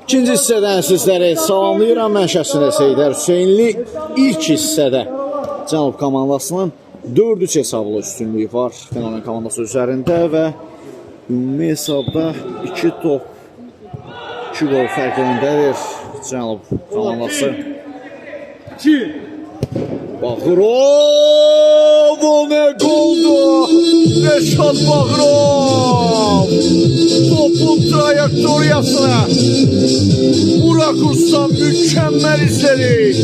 İkinci hissədən sizləri salamlayıram. Mən şəxsən Seydər Hüseynli. İlk hissədə Cənub komandasının 4-3 hesablı üstünlüyü var Fenomen komandası üzərində və ümumi hesabda 2 top 2 gol fərqindədir Cənub komandası. Bağırov, o ne goldu? Reşat Bağırov topun trajektoriyasını bu rakurstan mükemmel izledi.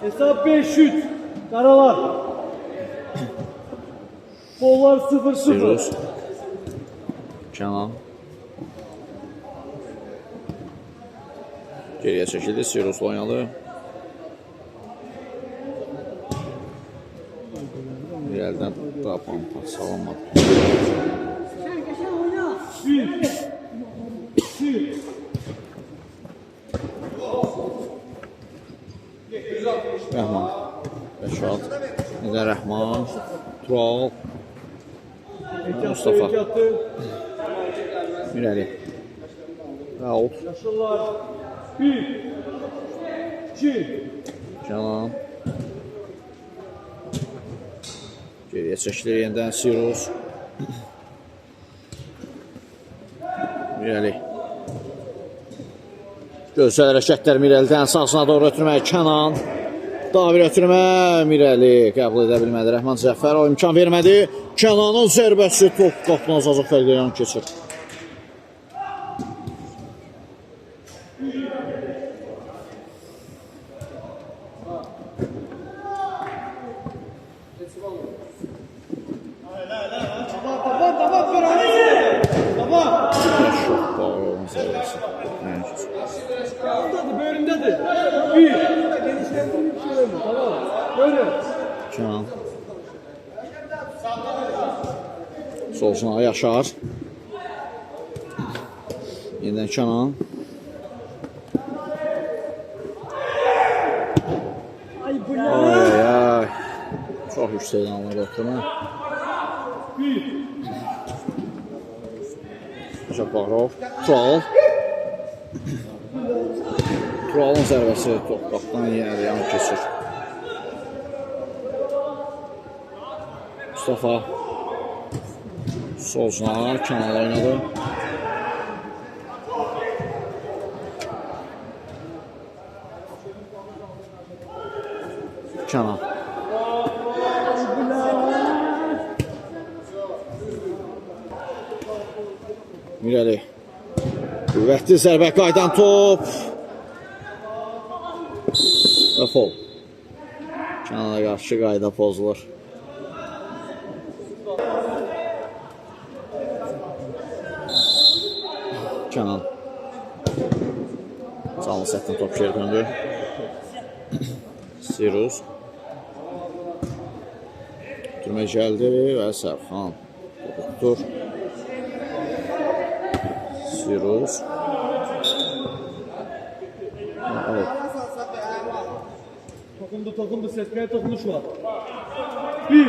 Hesap 5 şut. Karalar. Bollar 0-0. Kenan. Geriye çəkildi. Sirosla oynadı. İleriden daha pampa salamadı. Rəhman. Rəşad. Nədə Rəhman. Tural. Mustafa. Mirəli. Raul. Yaşlılar. 1 2 Canan. Geriyə çəkilir yenidən Siros. Mirəli. Gözəl hərəkətlər Mirəlidən sağsına doğru ötürmək Kənan. Daha bir ötürmə Mirəli qəbul edə bilmədi. Rəhman Cəfərov imkan vermədi. Kənanın zərbəsi top qapını azacaq fərqlə yan keçir. Bölümdedir. 1 Tamam. Böyle. Kenan. Solsuna Yaşar. Yeniden Kenan. Ay bu ne? Ay ay. Çok yüksekten almadı ötürmə. Rəşad Bağırov. Tural. Turalın zərbəsi top qapıdan yenə də yanıb keçir. Mustafa. Solcuna Kenan oynadı. Kenan. Mirəli. Qüvvətli zərbə qaydan top. Və fol. Kenana qarşı qayda pozulur. Kenan. Canlı sətdən top geri döndü. Sirus. Türmə gəldi və Sərxan. Tutur. Sirus. Tokundu sesmeye dokunuş var. 1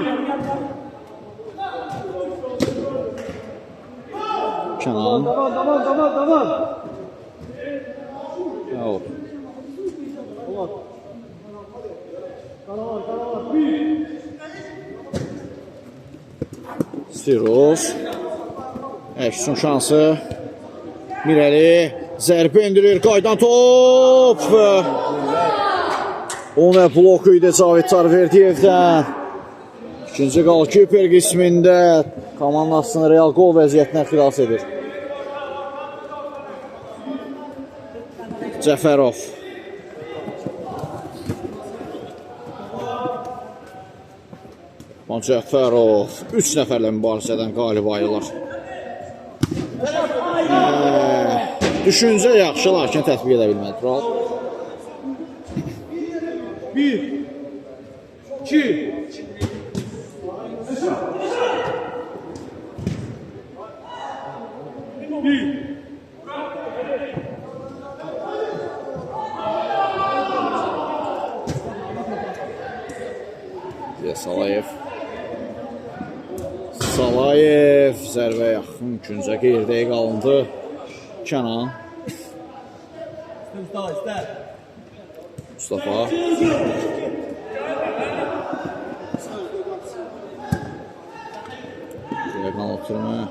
Kenan. Tamam. Yok. Karalar. 1 Sirus. Əksun şansı. Mirəli. Zərbə indirir. Qaydan top. O nə blok idi Cavid Tarverdiyevdən. İkinci qalkiper qismində komandasını real qol vəziyyətinə xilas edir. Cəfərov. Cəfərov 3 nəfərlə mübarizədən qalib ayırlar. Düşüncə yaxşı, lakin tətbiq edə bilmədi. 1 2 1 Salayev. Salayev zərbə yaxın küncə qeyrdəyə qalındı. Kənan. Mustafa. Qan oturma.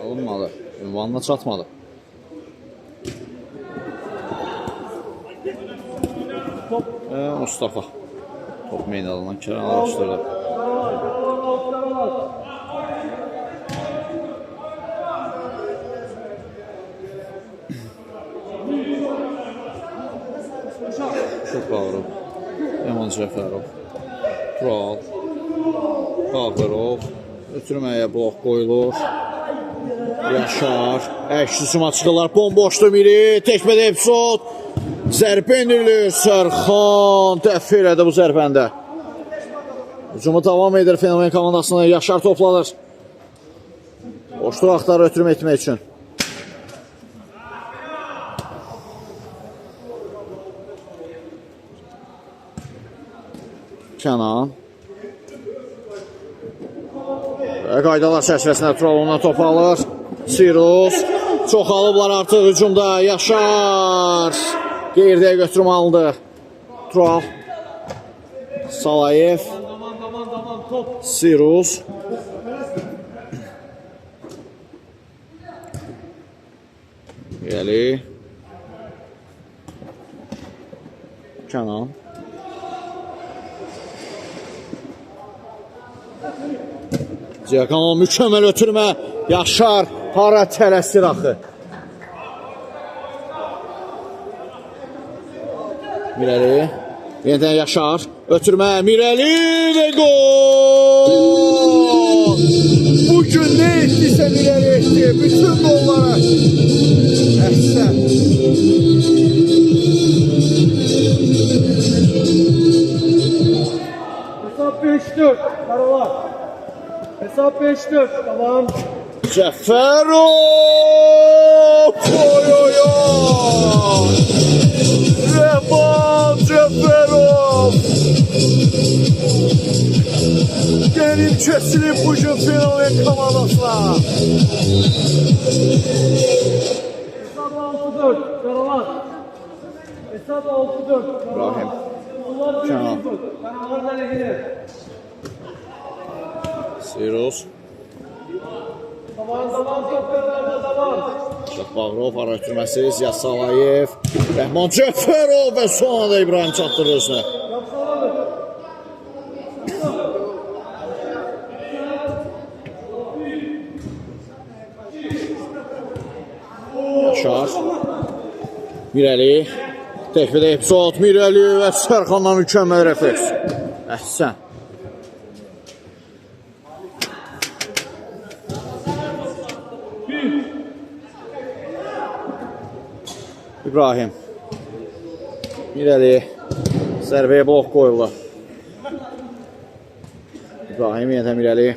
Alınmadı. Ünvanına çatmadı. Mustafa. Top meydanından Kənan araşdırdı. Çok Bağırov. Yaman Cəfərov. Tural. Bağırov. Ötürməyə blok qoyulur. Yaşar. Əksüsüma çıxırlar. Bomboşdur biri. Tekmədə epizod. Zərbə indirilir. Sərxan dəf elədi bu zərbəndə. Hücumu davam edir Fenomen komandasına. Yaşar toplanır. Boşluq axtarır ötürmə etmək üçün. Kənan. Və qaydalar çərçivəsində Tural ondan top alır. Sirus. Çox alıblar artıq hücumda. Yaşar. Qeyrdəyə götürməlidir. Tural. Salayev. Sirus. Gəli. Kənan. Ciakanov mükəmməl ötürmə. Yaşar hara tələsir axı. Mirəli. Yenidən Yaşar. Ötürmə. Mirəli və gol! Bugün nə etdiysə Mirəli etdi. Bütün golları. Əhsən. Hesap 5-4. Karalar. Hesap 5-4. Tamam. Cəfərov! Oy oy oy! Rəhman Cəfərov! Gəlib kəsilib bugün Fenomen komandasına. Hesap 6-4. Karalar. Hesap 6-4. İbrahim. Kenan. Karalardan ilgili. Sirus. Zaman toplarında zaman. Bağırov var ötürməsi. Ziya Salayev. Rəhman Cəfərov və son anda İbrahim çatdırır özünə. Yaşar. Mirəli. Təkbədə epizod. Mirəli və Sərxanla mükəmməl refleks. Əhsən. İbrahim. Mirəli. Zərbəyə blok qoyuldu. İbrahim yenə Mirəli.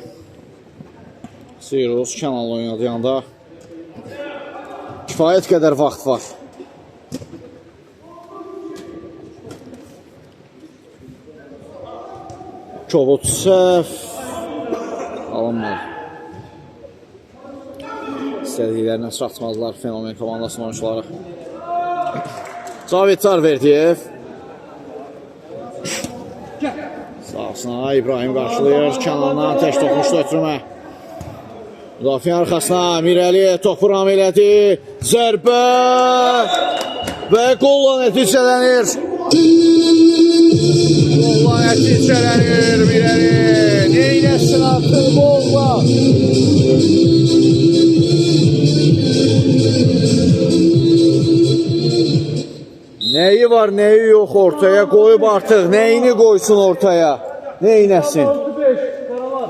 Sirus Kənanla oynadı yanında. Kifayət qədər vaxt var. Kobud səhv. Alınmadı. İstədiklərinə çatmadılar Fenomen komandasının oyuncuları. Cavid Tarverdiyev. Sağsına İbrahim qarşılayır. Kənandan tək toxunuşda ötürmə. Müdafiə arxasına Mirəli topu ram elədi. Zərbə və qolla nəticələnir. Qolla nəticələnir Mirəli. Neynəsin artıq qolla. Nəyi var, nəyi yox ortaya qoyub artıq. Nəyini qoysun ortaya. Neynəsin. 6-5. Karalar.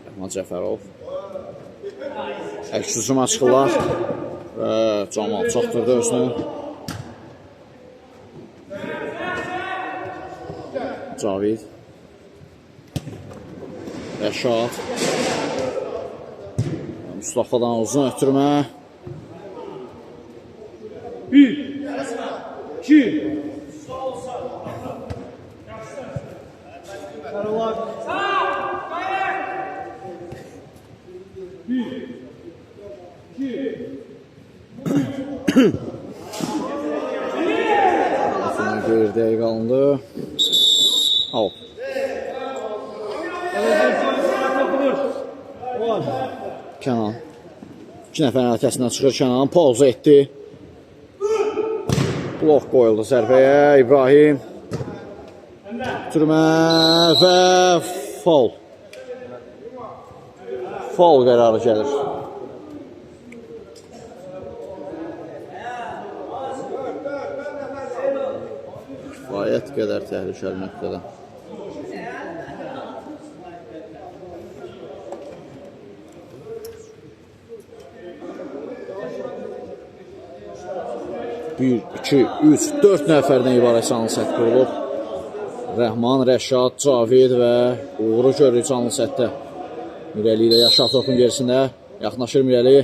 Rəhman Cəfərov. Əks hücuma çıxırlar. Və Camal çatdırdı özünü. Cavid. Rəşad. Mustafa'dan uzun ötürmə. 1, 2. Karalar. 1, 2. Sonra bir dəqiqə alındı. Al. Kənan. 2 nəfərin hərəkəsindən çıxır Kənan. Pauza etdi. Blok qoyuldu zərbəyə. İbrahim. Türmə və faul. Faul qərarı gəlir. Kifayət qədər təhlükəli nöqtədən. Bir, iki, üç, 4 nəfərdən ibarət canlı set qurulub. Rəhman, Rəşad, Cavid və Uğuru görürük canlı setdə. Mirəli ilə Yaşar topun gerisində. Yaxınlaşır Mirəli.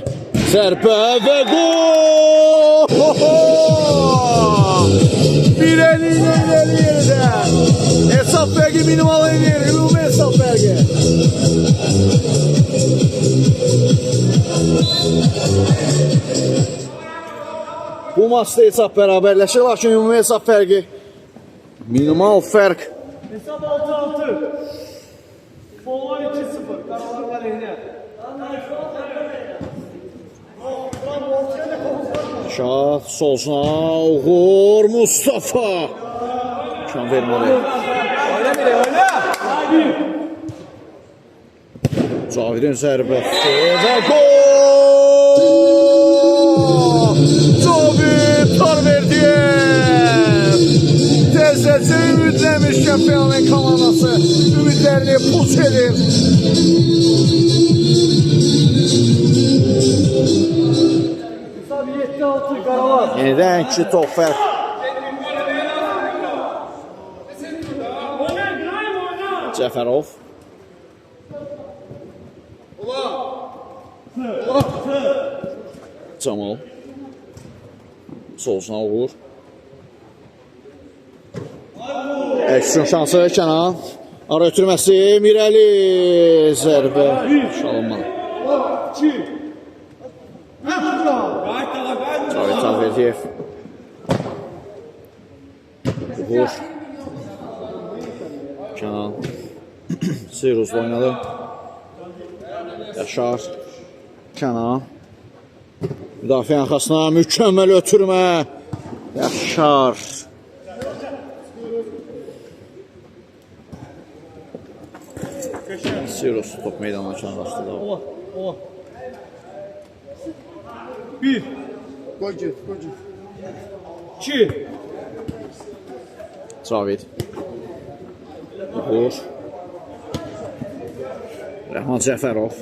Zərbə və gol! Mirəli ilə irəli yerdə. Hesab fərqi minimal edir. Ümumi hesab fərqi. Bu maçda hesab bərabərləşir, lakin ümumi hesab fərqi minimal fərq. Hesab 6-6. Follar 2-0. Karalar aleyhinə. Şah, solsuna, Uğur, Mustafa. Şan verməli. Oyna bile, oyna. Cavidin zərbəsi və gol! Cavid Tarverdiyev! Təzəcə ümidləmişkən Fenomen komandası ümidlərini puç edir. Hesab 7-6. Karalar. Yenidən 2 top fərq. Cəfərov. Camal. Solsuna Uğur. Ekstrem şansı Kənan. Ara ötürməsi Mirəli. Zərbə. Şalınmadı. 2. Cavid Tarverdiyev. Uğur. Kənan. Sirus oynadı. Yaşar. Kənan. Müdafiə arxasına mükəmməl ötürmə. Yaşar. Sirus top meydanına kənarlaşdı. Ola. 1. Gol. 2. Cavid. Uğur. Rəhman Cəfərov.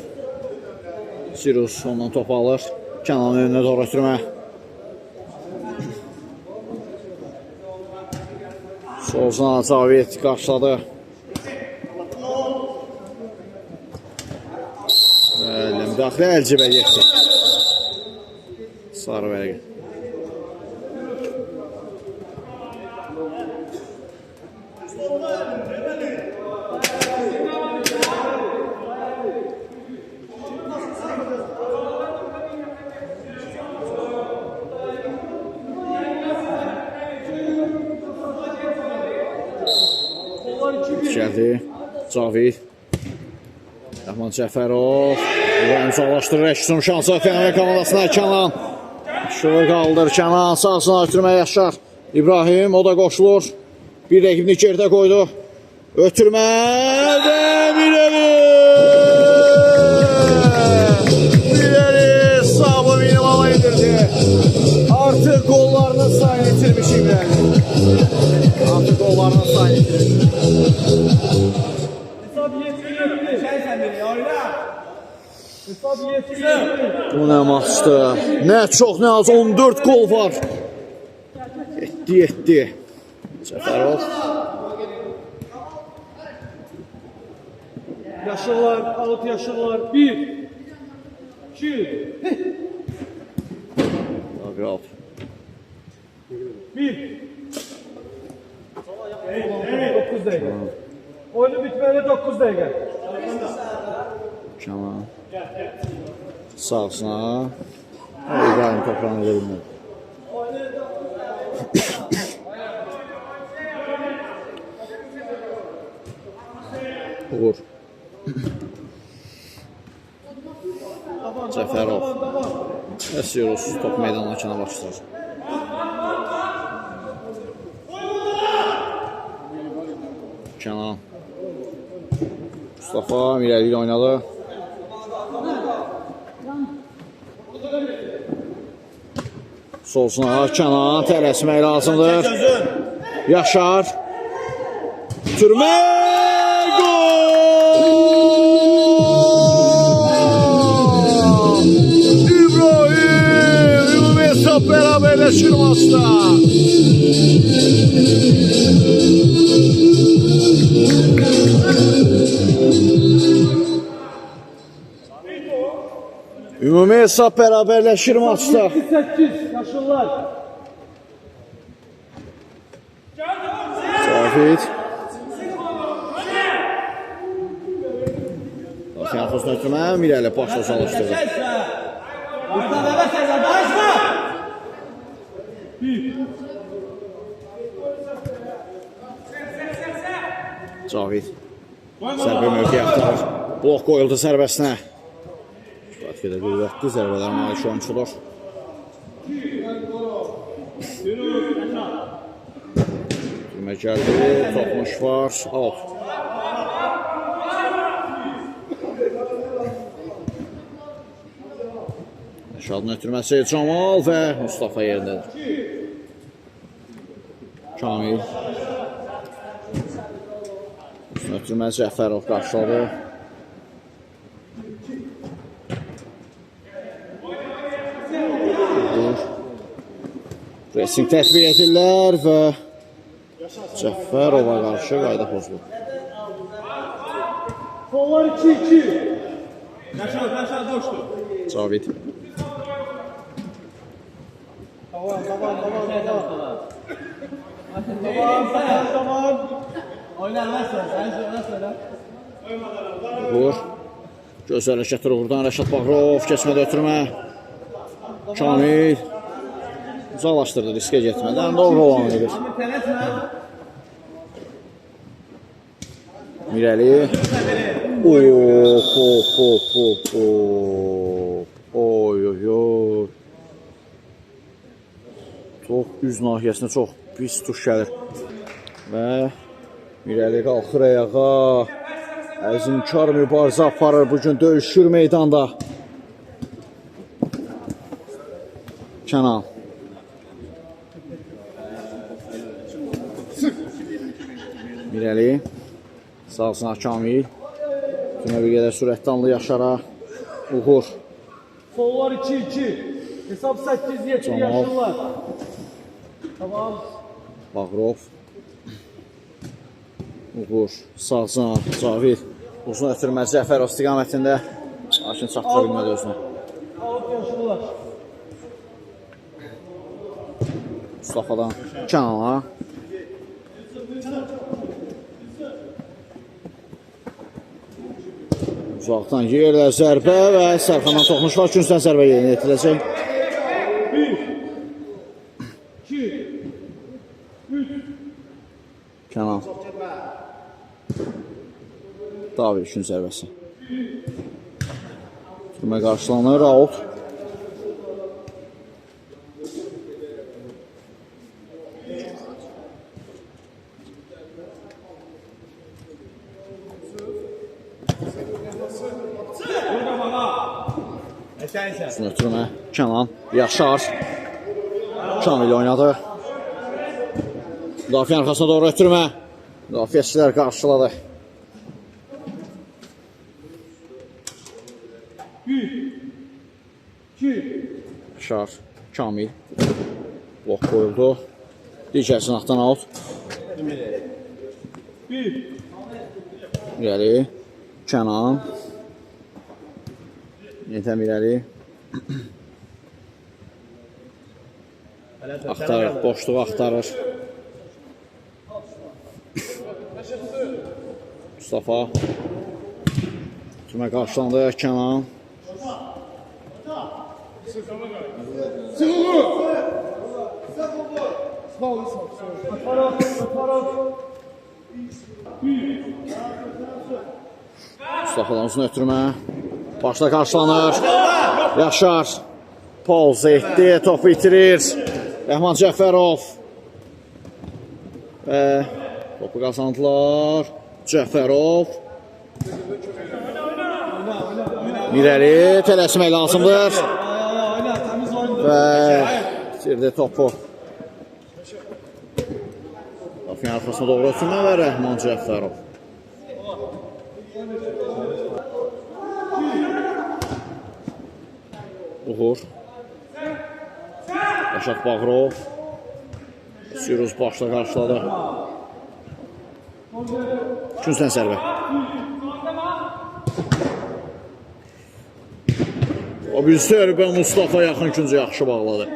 Sirus ondan topu alır. Kənanın önünə doğru ötürmə. Solzana Cavid qarşıladı. Müdaxilə Əlcibə getdi. Sarı vərəqə. Gəldi. Cavid. Rəhman Cəfərov. İmzalaşdırır Əşrəm şansı Fenomen komandasına Kənan. Şığı qaldır Kənan. Sağsına ötürmə Yaşar. İbrahim o da qoşulur. Bir rəqibini geridə qoydu. Ötürmə və Mirəli. Mirəli hesabı minimala indirdi. Artıq qollarının sayını itirmiş Mirəli. Artıq qollarının sayını itirmiş. Hesab 7-7. Sen beni oyna. Hesab 7-7. Bu nə maçdır? Nə çox, nə az 14 gol var. 7-7. Cəfərov. Yaşırlar, out yaşırlar. 1, 2, Abi al. 1. 9 dakika. Oyunu bitmeyene 9 dakika. Kenan. Sağsına. İbrahim toprağını verilmedi. Uğur. Cəfərov. Esiyoruz. Top meydanına başlar. Kenan. Mustafa irəli ilə oynadı. Solsuna Kenan tələsmək lazımdır. Yaşar. Türmə gol! İbrahim ümumi hesab beraberleşir maçta. Ümumi hesab beraberleşir maçta. 8, yaşırlar. Cavit. Dafiyan xosuna ötürmə, Mirəli başla çalışdırdı. Cavit. Sərbə mövqe yaxdırır. Blok qoyuldu sərbəsinə. Kifayət qədər qüvvətli zərbələr malik oyunçular. Türmə gəldi, toxmuş var, out. Şadın ötürməsi Camal və Mustafa yerindədir. Kamil. Ötürmə Cəfərov qarşıladı. Pressing tətbiq edirlər və Cəfərova qarşı qayda pozulur. Sollar 2-2. Yaşar boşdur. Cavid. Tamam. Oynar nasıl? Sen söyle. Vur. Gözəl hərəkətdir uğurdan Rəşad Bağrov. Keçmədə ötürmə. Kamil. Uzaqlaşdırdı riskə getmədən. Doğru olan edir. Mirəli. Oy. Top üz nahiyəsinə çox pis tuş gəlir. Və Mirəli qalxır ayağa. Əzinkar mübarizə aparır bugün döyüşür meydanda. Kenan. Mirəli. Sağsına Kamil. Tümə bir qədər sürətli anlı Yaşara. Uğur. Sollar 2-2. Hesab 8-7 yaşırlar. Tamam. Bağrov. Uğur. Sağsına Cavid. Uzun ötürmə Cəfərov istiqamətində. Lakin çatdıra bilmədi özünə. Alıp yaşırlar. Mustafa'dan Kenan'a. Uzaqdan yerlə zərbə və Sərxandan toxmuş var. Küncdən zərbə yerinə yetirəcək. 1, 2, 3. Kenan. David üçün zərbəsi. Türmə qarşılanır. Out. Ötürmə. Kenan. Yaşar. Kamil oynadı. Müdafiə arxasına doğru ötürmə. Müdafiəçilər qarşıladı. 1, 2. Yaşar. Kamil. Blok qoyuldu. Digər sınaqdan out. 1. İrəli. Kənan. Yetəm irəli. Axtarır, boşluğu axtarır. Mustafa. Türmə qarşılandı, Kənan. Mustafa'dan uzun ötürmə. Başda qarşılanır. Yaşar. Pauz etdi, topu itirir. Rəhman Cəfərov. Və topu qazandılar. Cəfərov. İrəli tələsmək lazımdır. Və itirdi topu. Topun arxasına doğru ötürmə və Rəhman Cəfərov. Uğur. Rəşad Bağırov. Sürüz başla qarşıladı. Küncdən zərbə. O bir zərbə Mustafa yaxın küncə yaxşı bağladı.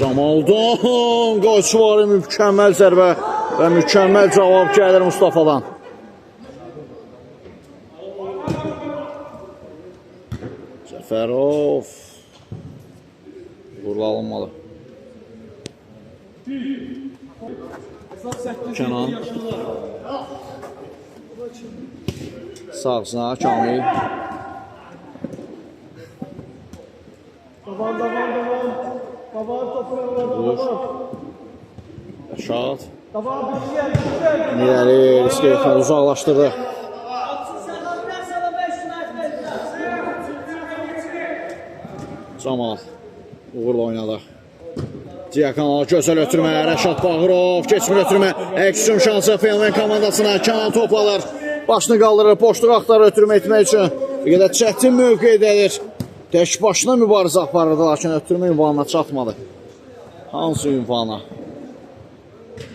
Camaldan Qaçvari mükəmməl zərbə və mükəmməl cavab gəlir Mustafadan. Cəfərov uğurlu alınmalı. Kənan sağsına Kamil Rəşad İrəli riskə yaxın uzaqlaşdırdı. Camal uğurla oynadı. Diakonal gözəl ötürmə, Rəşad Bağırov keçmir ötürmə, əksün şansı Fenomen komandasına. Kənan top alır, başını qaldırır, boşluq axtarır ötürmə etmək üçün. Bir qədər çətin mövqedə edir. Tək başına mübarizə aparırdı, lakin ötürmə ünvanına çatmadı. Hansı ünvana?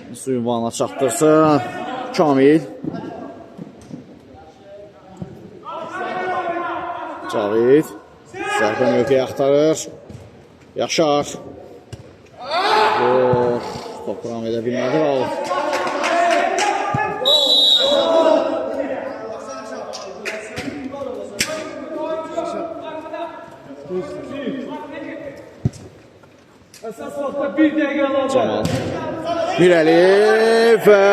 Hansı ünvana çatdırsın? Kamil. Cavid. Zərbə mövqeyi axtarır. Yaşar. Top ram edə bilmədi Rauf. Camal. İrəli və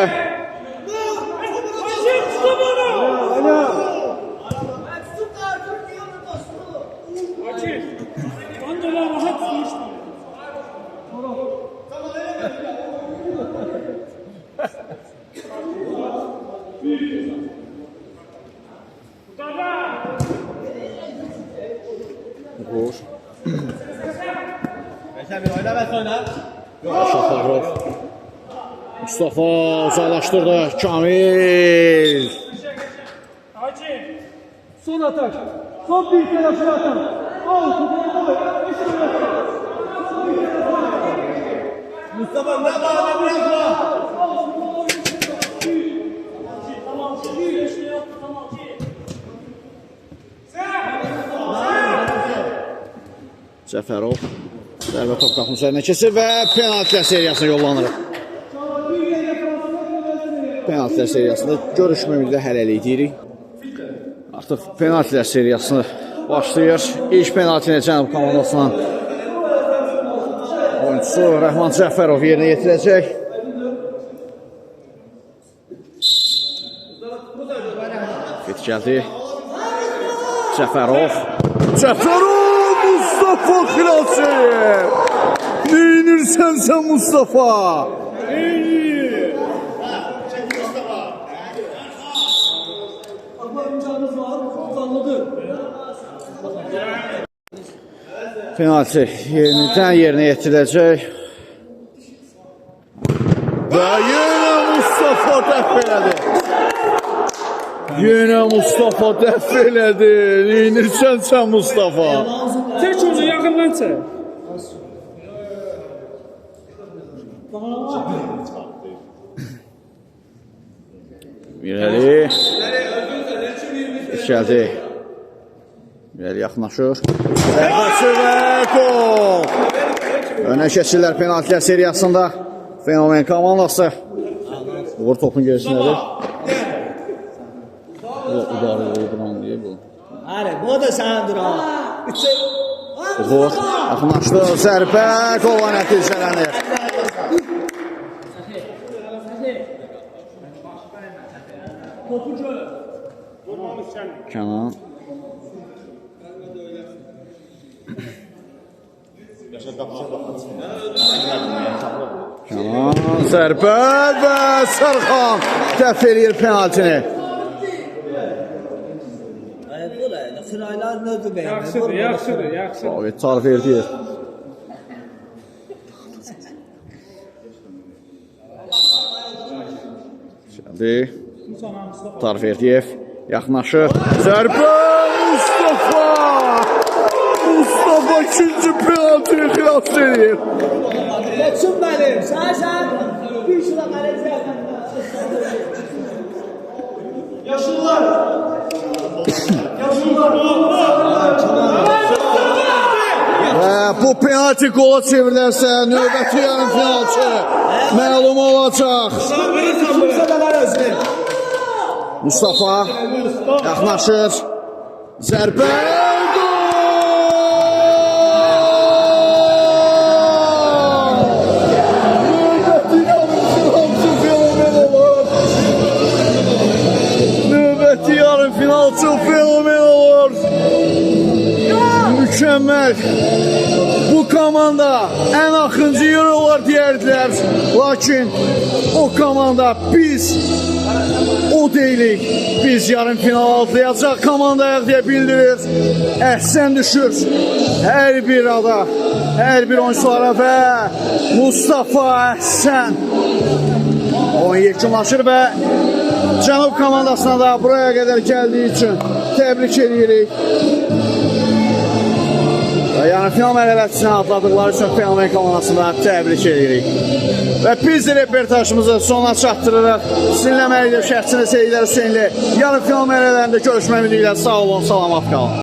Uğur. Rəşad Bağırov. Mustafa uzaqlaşdırdı. Kamil. Son atak. Son bir telaşlı atak. Mustafa ne bağlı? Cəfərov. Zərbə top qapının üzərinə keçir və penaltilər seriyasına yollanır. Penaltilər seriyasında görüşmə ümidi hələlik deyirik. Artıq penaltilər seriyasını başlayır. İlk penaltini Cənub komandasından oyuncusu Rəhman Cəfərov yerinə yetirəcək. Fit gəldi. Cəfərov. Cəfərov! Mustafa Kıraçev! Neyinirsən sən Mustafa? Penaltı yerindən yerinə yetiriləcək. Və yenə Mustafa dəf elədi. Yenə Mustafa dəf elədi. Neyinirsən sən Mustafa? Çək onu yaxından çək. gəldi. İrəli yaxınlaşır. Zərbəsi və gol. Önə keçirlər penaltilər seriyasında. Fenomen komandası. Uğur topun gerisindədir. İdarə edirəm deyə bu. Hadi, bu da səndir ha. Uğur yaxınlaşdı. Zərbə qolla nəticələnir. Kənan. Kənan zərbə və Sərxan dəf eləyir penaltini. Bu da sıraylar nədir bəyəm? Yaxşıdır. Evet, tarif verdi. Şimdi Tarif Verdiyev yaxınlaşır. Zərbə Mustafa! Mustafa ikinci penaltını xilas edir. Geçsin benim. Sen bir şuna kaleci yapın. Bu penalti qola çevrilərsə növbəti yarım finalçı məlum olacaq. Mustafa yaxınlaşır. Zərbə növbəti yarım finalçı fenomen olur. Mükemmel. Bu komanda en axıncı yer olar deyərdilər. Lakin o komanda biz o deyilik. Biz yarım final atlayacaq komandayıq deyə bildirir. Əhsən düşür hər bir ada, hər bir oyunculara və Mustafa Əhsən oyun yekunlaşır və Cənub komandasına da buraya qədər gəldiyi üçün təbrik edirik. Yəni final mərhələsinə atladıqları üçün Fenomen komandasına təbrik edirik. Və biz də reportajımızı sona çatdırırıq. Sizinlə mən şəxsini Seyidlər Hüseynli yarım final mərhələlərində görüşmək ümidilə sağ olun, salamat qalın.